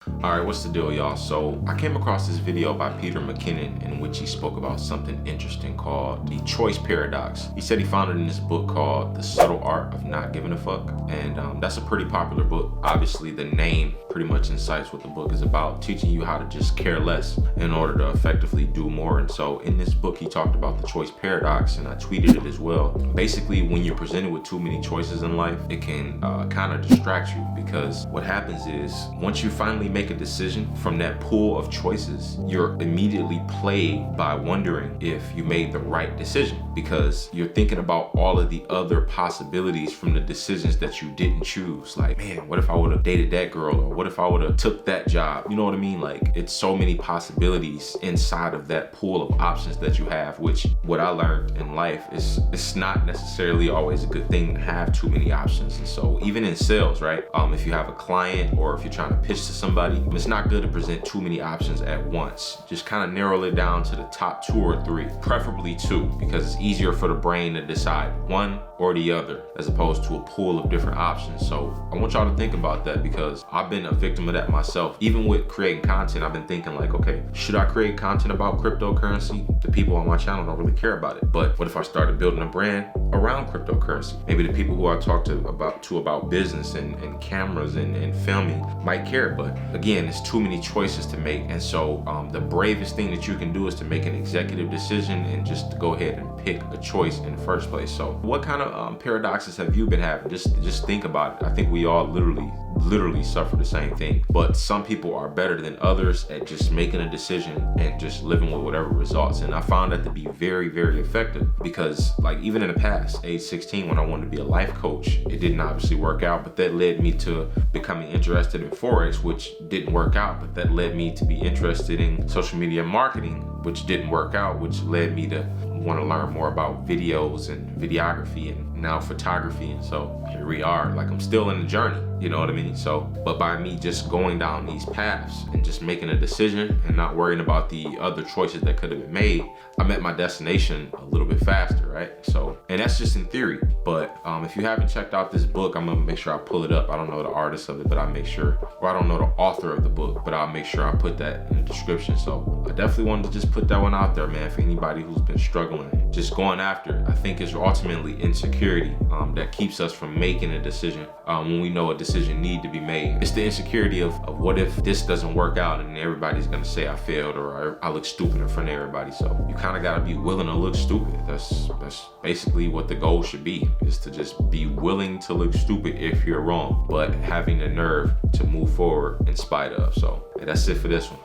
Alright, what's the deal, y'all? So I came across this video by Peter McKinnon in which he spoke about something interesting called the choice paradox. He said he found it in this book called The Subtle Art of Not Giving a Fuck, and that's a pretty popular book. Obviously, the name pretty much incites what the book is about, teaching you how to just care less in order to effectively do more. And so in this book, he talked about the choice paradox, and I tweeted it as well. Basically, when you're presented with too many choices in life, it can kind of distract you, because what happens is once you finally make a decision from that pool of choices, you're immediately plagued by wondering if you made the right decision, because you're thinking about all of the other possibilities from the decisions that you didn't choose. Like, man, what if I would have dated that girl, or what if I would have took that job? You know what I mean? Like, it's so many possibilities inside of that pool of options that you have, which what I learned in life is it's not necessarily always a good thing to have too many options. And so even in sales, right? If you have a client or if you're trying to pitch to somebody, it's not good to present too many options at once. Just kind of narrow it down to the top 2 or 3, preferably 2, because it's easier for the brain to decide one or the other as opposed to a pool of different options. So I want y'all to think about that, because I've been a victim of that myself. Even with creating content, I've been thinking like, okay, should I create content about cryptocurrency? The people on my channel don't really care about it. But what if I started building a brand around cryptocurrency? Maybe the people who I talk to about business and cameras and filming might care. But again, it's too many choices to make. And so the bravest thing that you can do is to make an executive decision and just to go ahead and pick a choice in the first place. So what kind of paradoxes have you been having? Just think about it. I think we all literally suffer the same thing, but some people are better than others at just making a decision and just living with whatever results. And I found that to be very, very effective, because like even in the past, age 16, when I wanted to be a life coach, it didn't obviously work out, but that led me to becoming interested in Forex, which didn't work out, but that led me to be interested in social media marketing, which didn't work out, which led me to want to learn more about videos and videography and now photography. And so here we are. Like, I'm still in the journey, you know what I mean? So, but by me just going down these paths and just making a decision and not worrying about the other choices that could have been made, I met my destination a little bit faster, right? So, and that's just in theory. But if you haven't checked out this book, I'm gonna make sure I pull it up. I don't know the artist of it, but I'll make sure, or I don't know the author of the book, but I'll make sure I put that in the description. So I definitely wanted to just put that one out there, man, for anybody who's been struggling, just going after. I think it's ultimately insecurity that keeps us from making a decision when we know a decision need to be made. It's the insecurity of what if this doesn't work out and everybody's gonna say I failed, or I look stupid in front of everybody. So you kind of gotta be willing to look stupid. That's basically what the goal should be, is to just be willing to look stupid if you're wrong, but having the nerve to move forward in spite of. So that's it for this one.